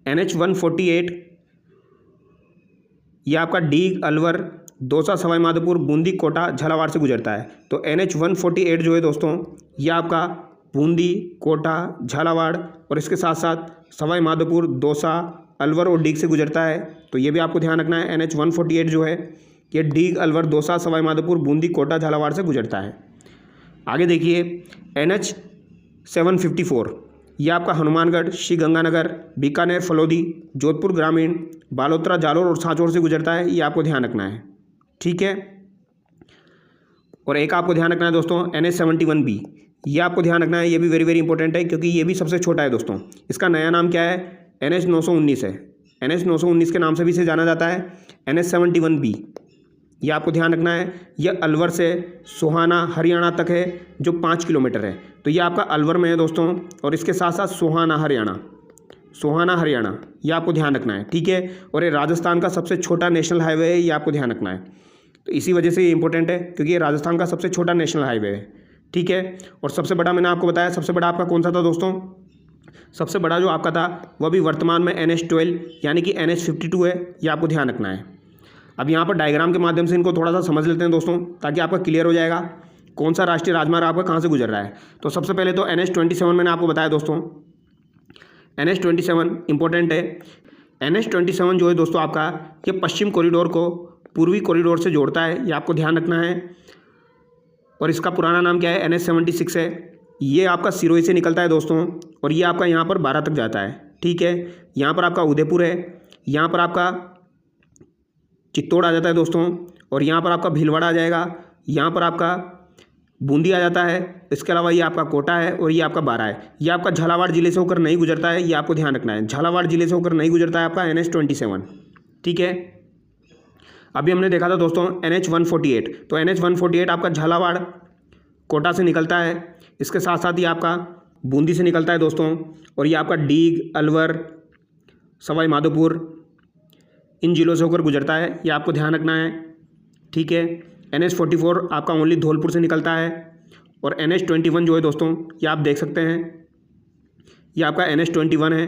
NH-148 ये आपका डीग, अलवर, दौसा, सवाई माधोपुर, बूंदी, कोटा, झालावाड़ से गुजरता है। तो NH-148 जो है दोस्तों ये आपका बूंदी, कोटा, झालावाड़ और इसके साथ साथ सवाई माधोपुर, दौसा, अलवर और डीग से गुजरता है। तो ये भी आपको ध्यान रखना है। NH-148 जो है ये डीग, अलवर, दौसा, सवाई माधोपुर, बूंदी, कोटा, झालावाड़ से गुजरता है। आगे देखिए NH-754 ये आपका हनुमानगढ़, श्री गंगानगर, बीकानेर, फलोदी, जोधपुर ग्रामीण, बालोतरा, जालोर और सांचौर से गुजरता है, ये आपको ध्यान रखना है, ठीक है। और एक आपको ध्यान रखना है दोस्तों NH-71B, ये आपको ध्यान रखना है, ये भी वेरी वेरी इंपॉर्टेंट है क्योंकि ये भी सबसे छोटा है दोस्तों। इसका नया नाम क्या है? NH-919 है। NH-919 के नाम से भी इसे जाना जाता है। NH-71B ये आपको ध्यान रखना है। यह अलवर से सोहाना हरियाणा तक है जो 5 किलोमीटर है। तो ये आपका अलवर में है दोस्तों और इसके साथ साथ सोहाना हरियाणा ये आपको ध्यान रखना है, ठीक है। और ये राजस्थान का सबसे छोटा नेशनल हाईवे है, ये आपको ध्यान रखना है। तो इसी वजह से ये इंपॉर्टेंट है क्योंकि ये राजस्थान का सबसे छोटा नेशनल हाईवे है, ठीक है। और सबसे बड़ा मैंने आपको बताया, सबसे बड़ा आपका कौन सा था दोस्तों? सबसे बड़ा जो आपका था वह भी वर्तमान में NH-12 यानी कि NH-52 है, ये आपको ध्यान रखना है। अब यहाँ पर डायग्राम के माध्यम से इनको थोड़ा सा समझ लेते हैं दोस्तों ताकि आपका क्लियर हो जाएगा कौन सा राष्ट्रीय राजमार्ग आपका कहाँ से गुजर रहा है। तो सबसे पहले तो NH-27 मैंने आपको बताया दोस्तों, NH-27 इंपॉर्टेंट है। NH-27 जो है दोस्तों आपका ये पश्चिम कॉरिडोर को पूर्वी कॉरिडोर से जोड़ता है, ये आपको ध्यान रखना है। और इसका पुराना नाम क्या है? NH-76 है। ये आपका सिरोही से निकलता है दोस्तों और ये आपका यहाँ पर 12 तक जाता है, ठीक है। यहाँ पर आपका उदयपुर है, यहाँ पर आपका चित्तौड़ आ जाता है दोस्तों और यहाँ पर आपका भीलवाड़ा आ जाएगा, यहाँ पर आपका बूंदी आ जाता है। इसके अलावा ये आपका कोटा है और ये आपका बारा है। ये आपका झालावाड़ जिले से होकर नहीं गुजरता है, ये आपको ध्यान रखना है। झालावाड़ जिले से होकर नहीं गुजरता है आपका NH-27, ठीक है। अभी हमने देखा था दोस्तों NH-148, तो NH-148 आपका झालावाड़ कोटा से निकलता है। इसके साथ साथ ये आपका बूंदी से निकलता है दोस्तों और ये आपका डीग, अलवर, सवाई माधोपुर इन जिलों से होकर गुजरता है, ये आपको ध्यान रखना है, ठीक है। NH-44 आपका ओनली धौलपुर से निकलता है। और NH-21 जो है दोस्तों ये आप देख सकते हैं, ये आपका NH-21 है।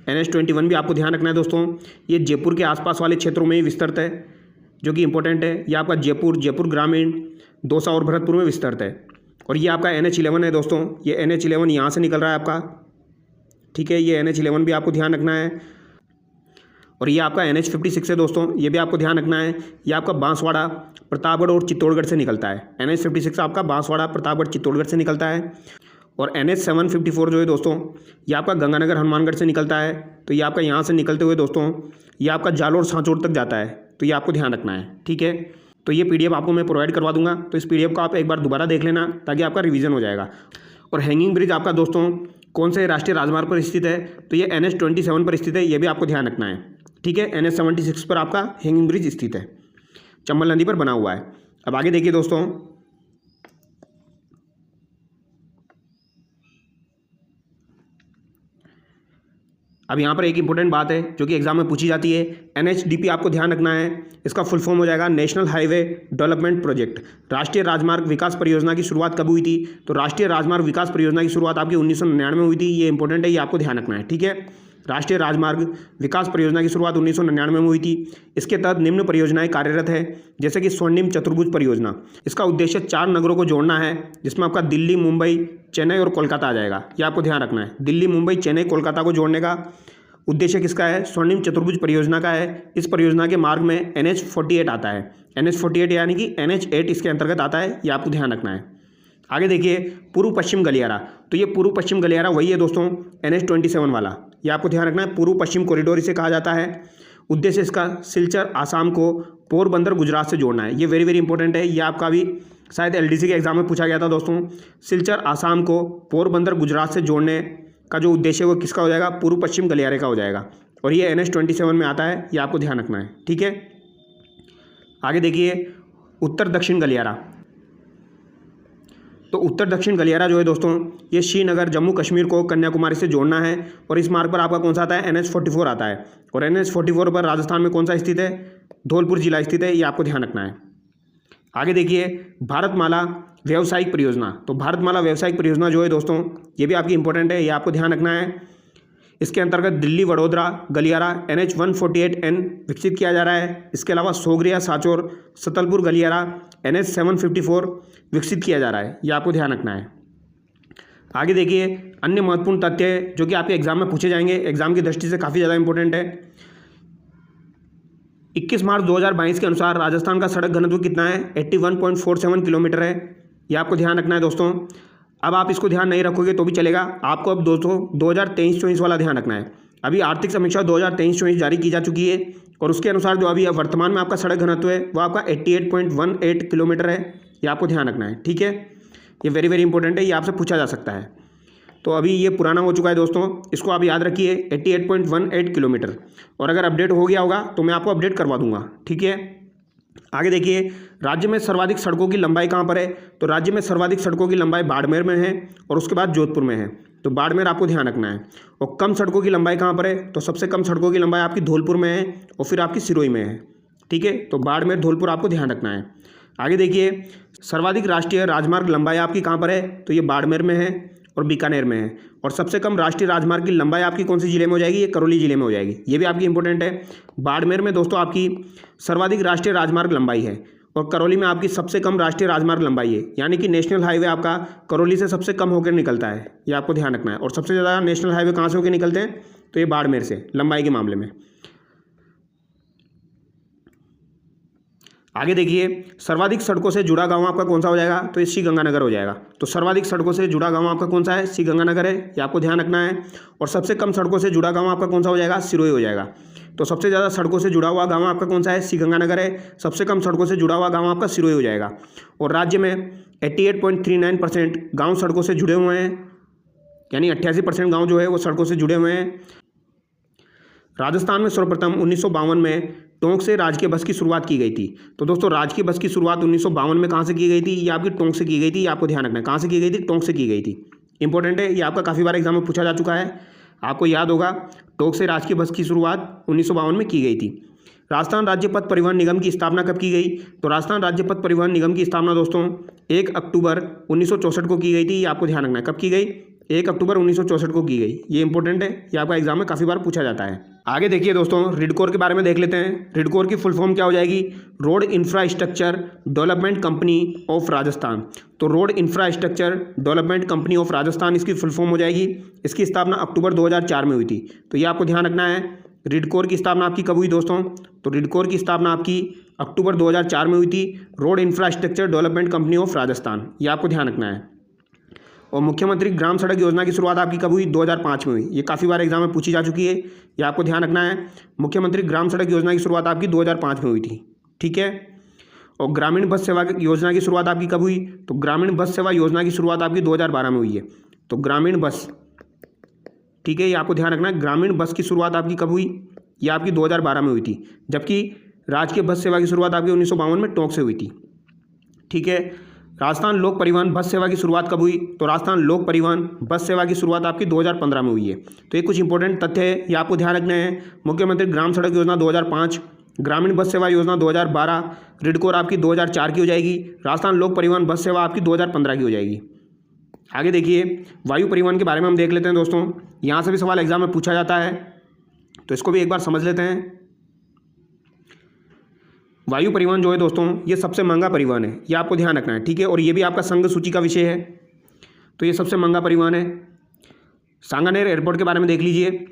NH-21 भी आपको ध्यान रखना है दोस्तों, ये जयपुर के आसपास वाले क्षेत्रों में ही विस्तृत है जो कि इंपॉर्टेंट है। ये आपका जयपुर ग्रामीण, दौसा और भरतपुर में विस्तृत है। और ये आपका NH-11 है दोस्तों, ये NH-11 यहाँ से निकल रहा है आपका, ठीक है। ये NH-11 भी आपको ध्यान रखना है। और ये आपका NH-56 है दोस्तों, ये भी आपको ध्यान रखना है। ये आपका बांसवाड़ा, प्रतापगढ़ और चित्तौड़गढ़ से निकलता है। NH-56 आपका बांसवाड़ा, प्रतापगढ़, चित्तौड़गढ़ से निकलता है। और NH-754 जो है दोस्तों ये आपका गंगानगर, हनुमानगढ़ से निकलता है। तो ये आपका यहाँ से निकलते हुए दोस्तों ये आपका जालोर, सांचौर तक जाता है, तो ये आपको ध्यान रखना है, ठीक है। तो ये PDF आपको मैं प्रोवाइड करवा दूंगा, तो इस PDF को आप एक बार दोबारा देख लेना ताकि आपका रिवीजन हो जाएगा। और हैंगिंग ब्रिज आपका दोस्तों कौन से राष्ट्रीय राजमार्ग पर स्थित है? तो ये NH-27 पर स्थित है, ये भी आपको ध्यान रखना है, ठीक है। NH-76 पर आपका हैंगिंग ब्रिज स्थित है, चंबल नदी पर बना हुआ है। अब आगे देखिए दोस्तों, अब यहाँ पर एक इंपॉर्टेंट बात है जो कि एग्जाम में पूछी जाती है। NHDP आपको ध्यान रखना है, इसका फुल फॉर्म हो जाएगा नेशनल हाईवे डेवलपमेंट प्रोजेक्ट। राष्ट्रीय राजमार्ग विकास परियोजना की शुरुआत कब हुई थी? तो राष्ट्रीय राजमार्ग विकास परियोजना की शुरुआत आपकी 1999 में हुई थी, ये इंपॉर्टेंट है, ये आपको ध्यान रखना है, ठीक है। राष्ट्रीय राजमार्ग विकास परियोजना की शुरुआत 1999 में हुई थी। इसके तहत निम्न परियोजनाएं कार्यरत है, जैसे कि स्वर्णिम चतुर्भुज परियोजना। इसका उद्देश्य 4 नगरों को जोड़ना है, जिसमें आपका दिल्ली, मुंबई, चेन्नई और कोलकाता आ जाएगा, ये आपको ध्यान रखना है। दिल्ली, मुंबई, चेन्नई, कोलकाता को जोड़ने का उद्देश्य किसका है? स्वर्णिम चतुर्भुज परियोजना का है। इस परियोजना के मार्ग में NH-48 आता है। NH-48 यानी कि NH-8 इसके अंतर्गत आता है, ये आपको ध्यान रखना है, आगे देखिए पूर्व पश्चिम गलियारा, तो ये पूर्व पश्चिम गलियारा वही है दोस्तों NH27 वाला, ये आपको ध्यान रखना है। पूर्व पश्चिम कॉरिडोर इसे कहा जाता है। उद्देश्य इसका सिलचर आसाम को पोरबंदर गुजरात से जोड़ना है। ये वेरी वेरी इंपॉर्टेंट है, ये आपका भी शायद LDC के एग्जाम में पूछा गया था दोस्तों। सिलचर आसाम को पोरबंदर गुजरात से जोड़ने का जो उद्देश्य है वो किसका हो जाएगा, पूर्व पश्चिम गलियारे का हो जाएगा, और ये NH27 में आता है, ये आपको ध्यान रखना है, ठीक है। आगे देखिए उत्तर दक्षिण गलियारा, तो उत्तर दक्षिण गलियारा जो है दोस्तों ये श्रीनगर जम्मू कश्मीर को कन्याकुमारी से जोड़ना है, और इस मार्ग पर आपका कौन सा आता है, NH44 आता है, और NH44 पर राजस्थान में कौन सा स्थित है, धौलपुर जिला स्थित है, ये आपको ध्यान रखना है। आगे देखिए भारतमाला व्यावसायिक परियोजना, तो भारतमाला व्यावसायिक परियोजना जो है दोस्तों ये भी आपकी इंपॉर्टेंट है, ये आपको ध्यान रखना है। इसके अंतर्गत दिल्ली वडोदरा गलियारा NH148N विकसित किया जा रहा है। इसके अलावा सोगरिया साचौर सतलपुर गलियारा NH754 विकसित किया जा रहा है, ये आपको ध्यान रखना है। आगे देखिए अन्य महत्वपूर्ण तथ्य जो कि आपके एग्जाम में पूछे जाएंगे, एग्जाम की दृष्टि से काफ़ी ज़्यादा इंपॉर्टेंट है। 21 मार्च 2022 के अनुसार राजस्थान का सड़क घनत्व कितना है, 81.47 किलोमीटर है, ये आपको ध्यान रखना है दोस्तों। अब आप इसको ध्यान नहीं रखोगे तो भी चलेगा, आपको अब दोस्तों 2023-24 वाला ध्यान रखना है। अभी आर्थिक समीक्षा 2023-24 जारी की जा चुकी है, और उसके अनुसार जो अभी वर्तमान में आपका सड़क घनत्व है वो आपका 88.18 किलोमीटर है, ये आपको ध्यान रखना है, ठीक है। ये वेरी वेरी इंपॉर्टेंट है, ये आपसे पूछा जा सकता है। तो अभी ये पुराना हो चुका है दोस्तों, इसको आप याद रखिए 88.18 किलोमीटर, और अगर अपडेट हो गया होगा तो मैं आपको अपडेट करवा दूंगा, ठीक है। आगे देखिए राज्य में सर्वाधिक सड़कों की लंबाई कहाँ पर है, तो राज्य में सर्वाधिक सड़कों की लंबाई बाड़मेर में है, और उसके बाद जोधपुर में है, तो बाड़मेर आपको ध्यान रखना है। और कम सड़कों की लंबाई कहाँ पर है, तो सबसे कम सड़कों की लंबाई आपकी धौलपुर में है, और फिर आपकी सिरोही में है, ठीक है। तो बाड़मेर धौलपुर आपको ध्यान रखना है। आगे देखिए सर्वाधिक राष्ट्रीय राजमार्ग लंबाई आपकी कहाँ पर है, तो ये बाड़मेर में है और बीकानेर में है। और सबसे कम राष्ट्रीय राजमार्ग की लंबाई आपकी कौन सी जिले में हो जाएगी, ये करौली जिले में हो जाएगी, ये भी आपकी इंपॉर्टेंट है। बाड़मेर में दोस्तों आपकी सर्वाधिक राष्ट्रीय राजमार्ग लंबाई है, और करौली में आपकी सबसे कम राष्ट्रीय राजमार्ग लंबाई है, यानी कि नेशनल हाईवे आपका करौली से सबसे कम होकर निकलता है, ये आपको ध्यान रखना है। और सबसे ज़्यादा नेशनल हाईवे कहाँ से होकर निकलते हैं, तो ये बाड़मेर से लंबाई के मामले में। आगे देखिए सर्वाधिक सड़कों से जुड़ा गांव आपका कौन सा हो जाएगा, तो ये श्रीगंगानगर हो जाएगा। तो सर्वाधिक सड़कों से जुड़ा गांव आपका कौन सा है, श्रीगंगानगर है, ये आपको ध्यान रखना है। और सबसे कम सड़कों से जुड़ा गांव आपका कौन सा हो जाएगा, सिरोही हो जाएगा। तो सबसे ज़्यादा सड़कों से जुड़ा हुआ गांव आपका कौन सा है, श्रीगंगानगर है। सबसे कम सड़कों से जुड़ा हुआ गांव आपका सिरोही हो जाएगा। और राज्य में 88.39% गाँव सड़कों से जुड़े हुए हैं, यानी 88% गाँव जो है वो सड़कों से जुड़े हुए हैं। राजस्थान में सर्वप्रथम 1952 में टोंक से राजकीय बस की शुरुआत की गई थी। तो दोस्तों राजकीय बस की शुरुआत 1952 में कहाँ से की गई थी, ये आपकी टोंक से की गई थी, ये आपको ध्यान रखना है। कहाँ से की गई थी, टोंक से की गई थी, इंपॉर्टेंट है, ये आपका काफ़ी बार एग्जाम में पूछा जा चुका है, आपको याद होगा। टोंक से राजकीय बस की शुरुआत 1952 में की गई थी। राजस्थान राज्य पथ परिवहन निगम की स्थापना कब की गई, तो राजस्थान राज्य पथ परिवहन निगम की स्थापना दोस्तों 1 अक्टूबर 1964 को की गई थी, ये आपको ध्यान रखना है। कब की गई, 1 अक्टूबर 1964 को की गई, ये इंपॉर्टेंट है, ये आपका एग्जाम में काफ़ी बार पूछा जाता है। आगे देखिए दोस्तों रिडकोर के बारे में देख लेते हैं। रिडकोर की फुल फॉर्म क्या हो जाएगी, road infrastructure development company of Rajasthan. तो road infrastructure development company of Rajasthan इसकी फुल फॉर्म हो जाएगी। इसकी स्थापना अक्टूबर 2004 में हुई थी, तो ये आपको ध्यान रखना है। रिडकोर की स्थापना आपकी कब हुई दोस्तों, तो रिडकोर की स्थापना आपकी अक्टूबर 2004 में हुई थी। Road infrastructure development company of Rajasthan, ये आपको ध्यान रखना है। और मुख्यमंत्री ग्राम सड़क योजना की शुरुआत आपकी कब हुई, 2005 में हुई, ये काफ़ी बार एग्जाम में पूछी जा चुकी है, ये आपको ध्यान रखना है। मुख्यमंत्री ग्राम सड़क योजना की शुरुआत आपकी 2005 में हुई थी, ठीक है। और ग्रामीण बस सेवा योजना की शुरुआत आपकी कब हुई, तो ग्रामीण बस सेवा योजना की शुरुआत आपकी 2012 में हुई है। तो ग्रामीण बस, ठीक है, ये आपको ध्यान रखना है। ग्रामीण बस की शुरुआत आपकी कब हुई, ये आपकी 2012 में हुई थी, जबकि राजकीय बस सेवा की शुरुआत आपकी 1952 में टोंक से हुई थी, ठीक है। राजस्थान लोक परिवहन बस सेवा की शुरुआत कब हुई, तो राजस्थान लोक परिवहन बस सेवा की शुरुआत आपकी 2015 में हुई है। तो ये कुछ इंपॉर्टेंट तथ्य है, ये आपको ध्यान रखने हैं। मुख्यमंत्री ग्राम सड़क योजना 2005, ग्रामीण बस सेवा योजना 2012, रिडकोर आपकी 2004 की हो जाएगी। राजस्थान लोक परिवहन बस सेवा आपकी 2015 की हो जाएगी। आगे देखिए वायु परिवहन के बारे में हम देख लेते हैं दोस्तों, यहाँ से भी सवाल एग्जाम में पूछा जाता है, तो इसको भी एक बार समझ लेते हैं। वायु परिवहन जो है दोस्तों ये सबसे महंगा परिवहन है, ये आपको ध्यान रखना है, ठीक है। और ये भी आपका संघ सूची का विषय है, तो ये सबसे महंगा परिवहन है। सांगानेर एयरपोर्ट के बारे में देख लीजिए,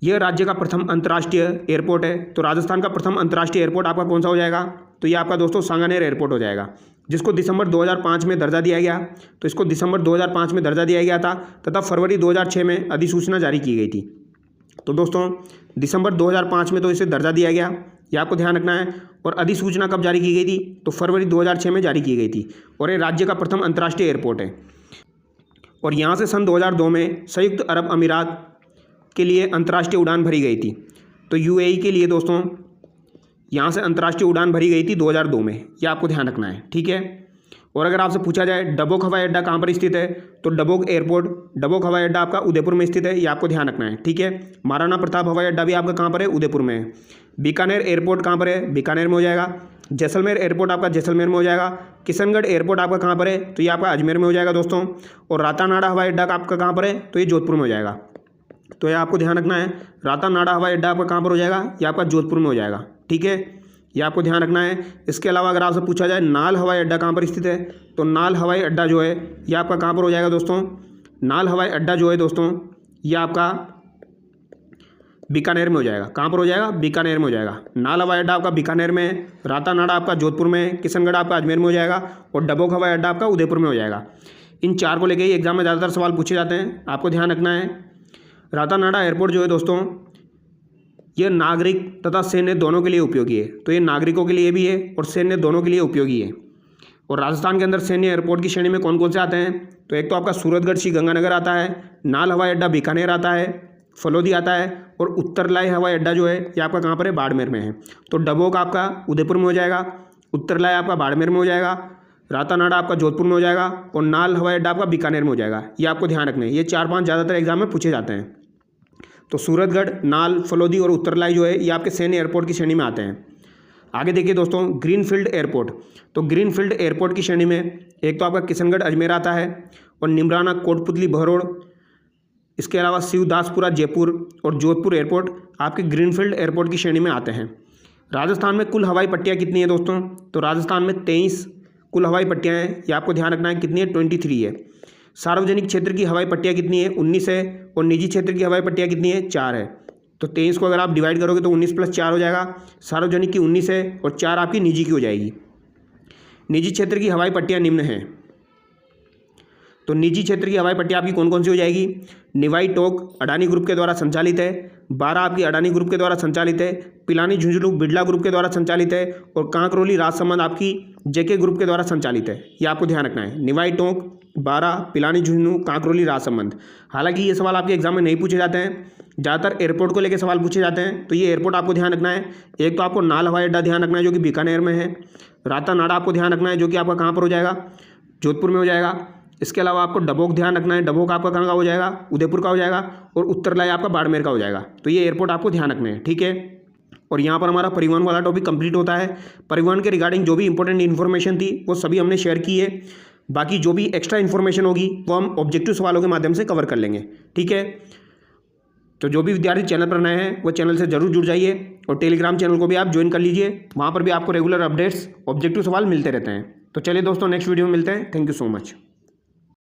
यह राज्य का प्रथम अंतर्राष्ट्रीय एयरपोर्ट है। तो राजस्थान का प्रथम अंतर्राष्ट्रीय एयरपोर्ट आपका कौन सा हो जाएगा, तो ये आपका दोस्तों सांगानेर एयरपोर्ट हो जाएगा, जिसको दिसंबर 2005 में दर्जा दिया गया। तो इसको दिसंबर 2005 में दर्जा दिया गया था तथा फरवरी 2006 में अधिसूचना जारी की गई थी। तो दोस्तों दिसंबर 2005 में तो इसे दर्जा दिया गया, ये आपको ध्यान रखना है। और अधिसूचना कब जारी की गई थी? तो फरवरी 2006 में जारी की गई थी। और ये राज्य का प्रथम अंतर्राष्ट्रीय एयरपोर्ट है। और यहाँ से सन 2002 में संयुक्त अरब अमीरात के लिए अंतर्राष्ट्रीय उड़ान भरी गई थी। तो यूएई के लिए दोस्तों यहाँ से अंतर्राष्ट्रीय उड़ान भरी गई थी 2002 में, ये आपको ध्यान रखना है, ठीक है। और अगर आपसे पूछा जाए डबोक हवाई अड्डा कहाँ पर स्थित है, तो डबोक एयरपोर्ट, डबोक हवाई अड्डा आपका उदयपुर में स्थित है, ये आपको ध्यान रखना है, ठीक है। महाराणा प्रताप हवाई अड्डा भी आपका कहाँ पर है? उदयपुर में है। बीकानेर एयरपोर्ट कहाँ पर है? बीकानेर में हो जाएगा। जैसलमेर एयरपोर्ट आपका जैसलमेर में हो जाएगा। किशनगढ़ एयरपोर्ट आपका कहाँ पर है? तो ये आपका अजमेर में हो जाएगा दोस्तों। और रातानाडा हवाई अड्डा आपका कहाँ पर है? तो ये जोधपुर में हो जाएगा। तो ये आपको ध्यान रखना है, रातानाडा हवाई अड्डा आपका कहाँ पर हो जाएगा? ये आपका जोधपुर में हो जाएगा, ठीक है, ये आपको ध्यान रखना है। इसके अलावा अगर आपसे पूछा जाए नाल हवाई अड्डा कहाँ पर स्थित है, तो नाल हवाई अड्डा जो है ये आपका कहाँ पर हो जाएगा दोस्तों? नाल हवाई अड्डा जो है दोस्तों ये आपका बीकानेर में हो जाएगा। कहाँ पर हो जाएगा? बीकानेर में हो जाएगा। नाल हवाई अड्डा आपका बीकानेर में, रातानाडा आपका जोधपुर में, किशनगढ़ आपका अजमेर में हो जाएगा और डबोक हवाई अड्डा आपका उदयपुर में हो जाएगा। इन चार को लेकर ही एग्जाम में ज़्यादातर सवाल पूछे जाते हैं, आपको ध्यान रखना है। रातानाडा एयरपोर्ट जो है दोस्तों ये नागरिक तथा सैन्य दोनों के लिए उपयोगी है। तो ये नागरिकों के लिए भी है और सैन्य दोनों के लिए उपयोगी है। और राजस्थान के अंदर सैन्य एयरपोर्ट की श्रेणी में कौन कौन से आते हैं? तो एक तो आपका सूरतगढ़ श्रीगंगानगर आता है, नाल हवाई अड्डा बीकानेर आता है, फलोदी आता है और उत्तरलाई हवाई अड्डा जो है ये आपका कहाँ पर है? बाड़मेर में है। तो डबोक आपका उदयपुर में हो जाएगा, उत्तरलाई आपका बाड़मेर में हो जाएगा, रातानाडा आपका जोधपुर में हो जाएगा और नाल हवाई अड्डा आपका बीकानेर में हो जाएगा। ये आपको ध्यान रखना है, ये 4-5 ज़्यादातर एग्जाम में पूछे जाते हैं। तो सूरतगढ़, नाल, फलोदी और उत्तरलाई जो है ये आपके सैन्य एयरपोर्ट की श्रेणी में आते हैं। आगे देखिए दोस्तों ग्रीनफील्ड एयरपोर्ट। तो ग्रीनफील्ड एयरपोर्ट की श्रेणी में एक तो आपका किशनगढ़ अजमेर आता है और निमराना कोटपुतली बहरोड़, इसके अलावा शिवदासपुरा जयपुर और जोधपुर एयरपोर्ट आपके ग्रीनफील्ड एयरपोर्ट की श्रेणी में आते हैं। राजस्थान में कुल हवाई पट्टियाँ कितनी है दोस्तों? तो राजस्थान में 23 कुल हवाई पट्टियाँ हैं, ये आपको ध्यान रखना है। कितनी है? 23 है। सार्वजनिक क्षेत्र की हवाई पट्टियाँ कितनी है? 19 है। और निजी क्षेत्र की हवाई पट्टियाँ कितनी है? 4 है। तो 23 को अगर आप डिवाइड करोगे तो 19 + 4 हो जाएगा। सार्वजनिक की 19 है और 4 आपकी निजी की हो जाएगी। निजी क्षेत्र की हवाई पट्टियाँ निम्न हैं। तो निजी क्षेत्र की हवाई पट्टियाँ आपकी कौन कौन सी हो जाएगी? निवाई टोक अडानी ग्रुप के द्वारा संचालित है, 12 आपकी अडानी ग्रुप के द्वारा संचालित है, पिलानी झुंझुनू बिड़ला ग्रुप के द्वारा संचालित है और कांकरोली राजसमंद आपकी जेके ग्रुप के द्वारा संचालित है। ये आपको ध्यान रखना है। निवाई टोक, 12, पिलानी झुंझुनू, कांकरोली राजसमंद। हालांकि ये सवाल आपके एग्जाम में नहीं पूछे जाते हैं, ज़्यादातर एयरपोर्ट को लेकर सवाल पूछे जाते हैं। तो ये एयरपोर्ट आपको ध्यान रखना है। एक तो आपको नाल हवाई अड्डा ध्यान रखना है जो कि बीकानेर में है, रातानाडा आपको ध्यान रखना है जो कि आपका कहाँ पर हो जाएगा? जोधपुर में हो जाएगा। इसके अलावा आपको डबोक ध्यान रखना है, डबोक आपका कहाँ का हो जाएगा? उदयपुर का हो जाएगा और उत्तरलाई आपका बाड़मेर का हो जाएगा। तो ये एयरपोर्ट आपको ध्यान रखना है, ठीक है। और यहाँ पर हमारा परिवहन वाला टॉपिक कंप्लीट होता है। परिवहन के रिगार्डिंग जो भी इंपॉर्टेंट इन्फॉर्मेशन थी वो सभी हमने शेयर की है। बाकी जो भी एक्स्ट्रा इन्फॉर्मेशन होगी वो हम ऑब्जेक्टिव सवालों के माध्यम से कवर कर लेंगे, ठीक है। तो जो भी विद्यार्थी चैनल पर नए हैं वो चैनल से जरूर जुड़ जाइए और टेलीग्राम चैनल को भी आप ज्वाइन कर लीजिए। वहाँ पर भी आपको रेगुलर अपडेट्स, ऑब्जेक्टिव सवाल मिलते रहते हैं। तो चलिए दोस्तों नेक्स्ट वीडियो में मिलते हैं। Thank you so much.